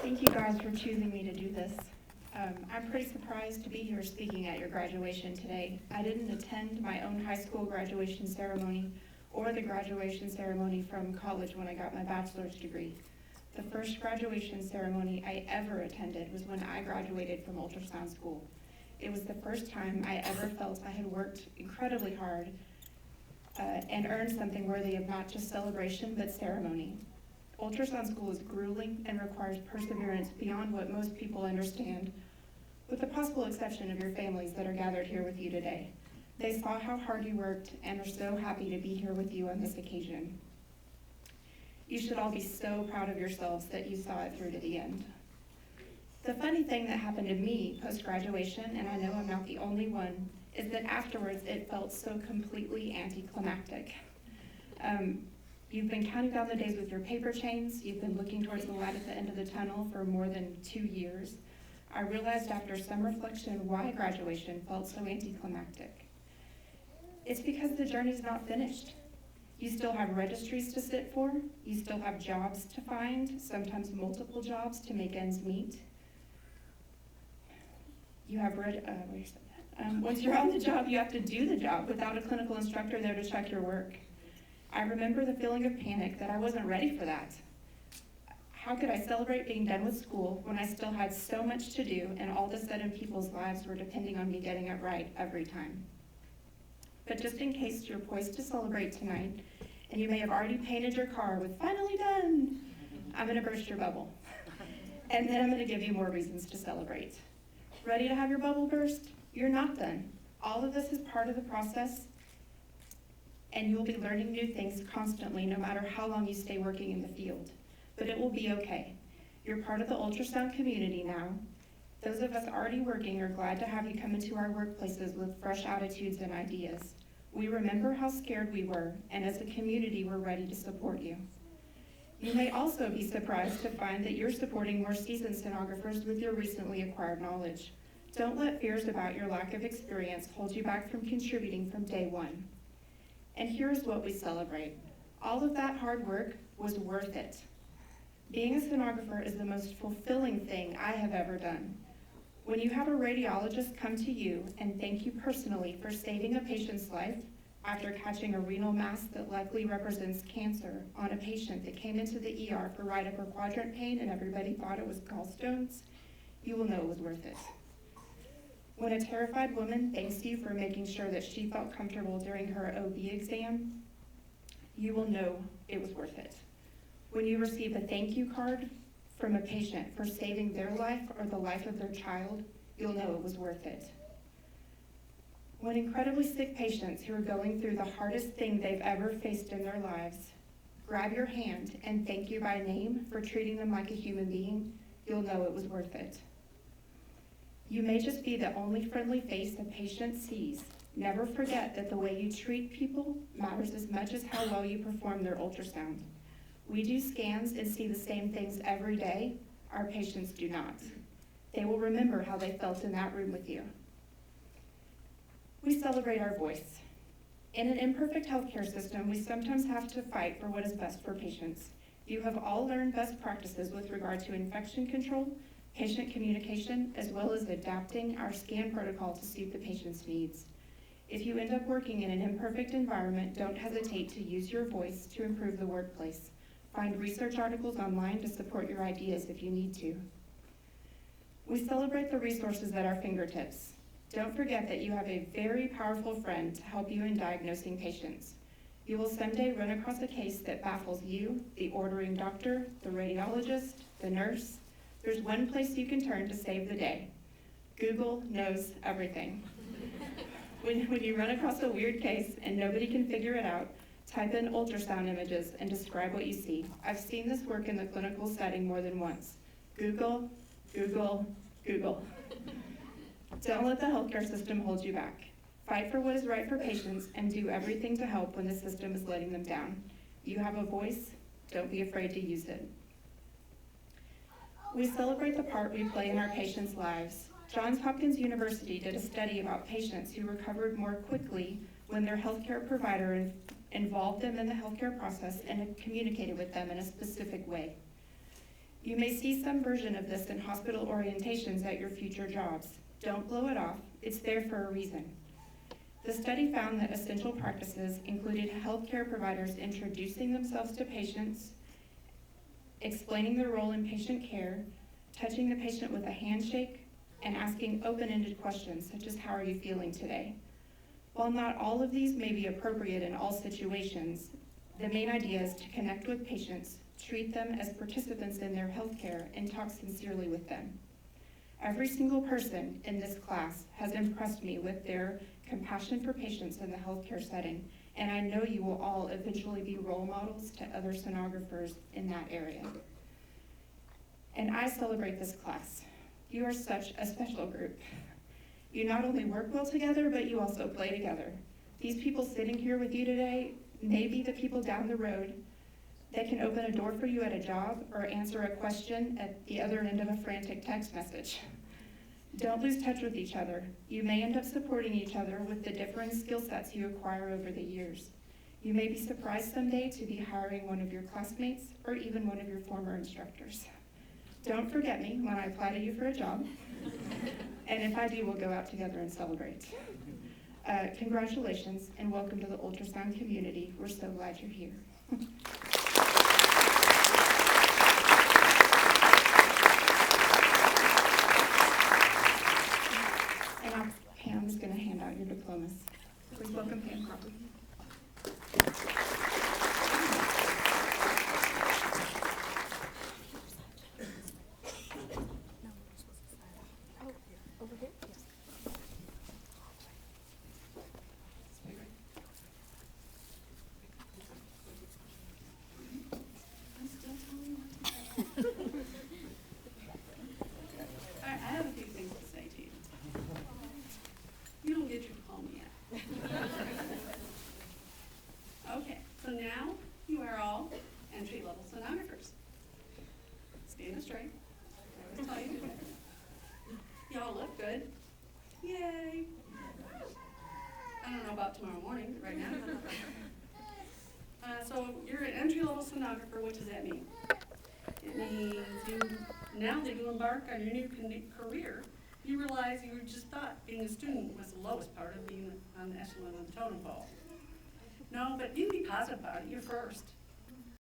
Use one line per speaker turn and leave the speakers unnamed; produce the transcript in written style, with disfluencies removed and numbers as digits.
Thank you guys for choosing me to do this. I'm pretty surprised to be here speaking at your graduation today. I didn't attend my own high school graduation ceremony or the graduation ceremony from college when I got my bachelor's degree. The first graduation ceremony I ever attended was when I graduated from ultrasound school. It was the first time I ever felt I had worked incredibly hard and earned something worthy of not just celebration, but ceremony. Ultrasound school is grueling and requires perseverance beyond what most people understand, with the possible exception of your families that are gathered here with you today. They saw how hard you worked and are so happy to be here with you on this occasion. You should all be so proud of yourselves that you saw it through to the end. The funny thing that happened to me post-graduation, and I know I'm not the only one, is that afterwards it felt so completely anticlimactic. You've been counting down the days with your paper chains. You've been looking towards the light at the end of the tunnel for more than 2 years. I realized after some reflection why graduation felt so anticlimactic. It's because the journey's not finished. You still have registries to sit for. You still have jobs to find, sometimes multiple jobs to make ends meet. You have once you're on the job, you have to do the job without a clinical instructor there to check your work. I remember the feeling of panic that I wasn't ready for that. How could I celebrate being done with school when I still had so much to do and all of a sudden people's lives were depending on me getting it right every time? But just in case you're poised to celebrate tonight, and you may have already painted your car with "finally done," I'm gonna burst your bubble. And then I'm gonna give you more reasons to celebrate. Ready to have your bubble burst? You're not done. All of this is part of the process, and you'll be learning new things constantly no matter how long you stay working in the field. But it will be okay. You're part of the ultrasound community now. Those of us already working are glad to have you come into our workplaces with fresh attitudes and ideas. We remember how scared we were, and as a community, we're ready to support you. You may also be surprised to find that you're supporting more seasoned sonographers with your recently acquired knowledge. Don't let fears about your lack of experience hold you back from contributing from day one. And here's what we celebrate. All of that hard work was worth it. Being a sonographer is the most fulfilling thing I have ever done. When you have a radiologist come to you and thank you personally for saving a patient's life after catching a renal mass that likely represents cancer on a patient that came into the ER for right upper quadrant pain and everybody thought it was gallstones, you will know it was worth it. When a terrified woman thanks you for making sure that she felt comfortable during her OB exam, you will know it was worth it. When you receive a thank you card from a patient for saving their life or the life of their child, you'll know it was worth it. When incredibly sick patients who are going through the hardest thing they've ever faced in their lives grab your hand and thank you by name for treating them like a human being, you'll know it was worth it. You may just be the only friendly face a patient sees. Never forget that the way you treat people matters as much as how well you perform their ultrasound. We do scans and see the same things every day. Our patients do not. They will remember how they felt in that room with you. We celebrate our voice. In an imperfect healthcare system, we sometimes have to fight for what is best for patients. You have all learned best practices with regard to infection control, patient communication, as well as adapting our scan protocol to suit the patient's needs. If you end up working in an imperfect environment, don't hesitate to use your voice to improve the workplace. Find research articles online to support your ideas if you need to. We celebrate the resources at our fingertips. Don't forget that you have a very powerful friend to help you in diagnosing patients. You will someday run across a case that baffles you, the ordering doctor, the radiologist, the nurse. There's one place you can turn to save the day. Google knows everything. When you run across a weird case and nobody can figure it out, type in ultrasound images and describe what you see. I've seen this work in the clinical setting more than once. Google, Google, Google. Don't let the healthcare system hold you back. Fight for what is right for patients and do everything to help when the system is letting them down. You have a voice, don't be afraid to use it. We celebrate the part we play in our patients' lives. Johns Hopkins University did a study about patients who recovered more quickly when their healthcare provider involved them in the healthcare process and communicated with them in a specific way. You may see some version of this in hospital orientations at your future jobs. Don't blow it off, it's there for a reason. The study found that essential practices included healthcare providers introducing themselves to patients, explaining their role in patient care, touching the patient with a handshake, and asking open-ended questions such as, how are you feeling today? While not all of these may be appropriate in all situations, the main idea is to connect with patients, treat them as participants in their healthcare, and talk sincerely with them. Every single person in this class has impressed me with their compassion for patients in the healthcare setting, and I know you will all eventually be role models to other sonographers in that area. And I celebrate this class. You are such a special group. You not only work well together, but you also play together. These people sitting here with you today may be the people down the road that can open a door for you at a job or answer a question at the other end of a frantic text message. Don't lose touch with each other. You may end up supporting each other with the differing skill sets you acquire over the years. You may be surprised someday to be hiring one of your classmates or even one of your former instructors. Don't forget me when I apply to you for a job. And if I do, we'll go out together and celebrate. Congratulations and welcome to the ultrasound community. We're so glad you're here. And now Pam is going to hand out your diplomas. Please welcome Pam Crawford.
I have a few things to say to you. You don't get your diploma yet. Okay, so now you are all entry-level sonographers. Stand up straight. I always tell you to do that. Y'all look good. Yay. I don't know about tomorrow morning, but right now. So you're an entry-level sonographer. What does that mean? It means now that you embark on your new career, you realize you just thought being a student was the lowest part of being on the echelon of the totem pole. No, but you can be positive about it. You're first.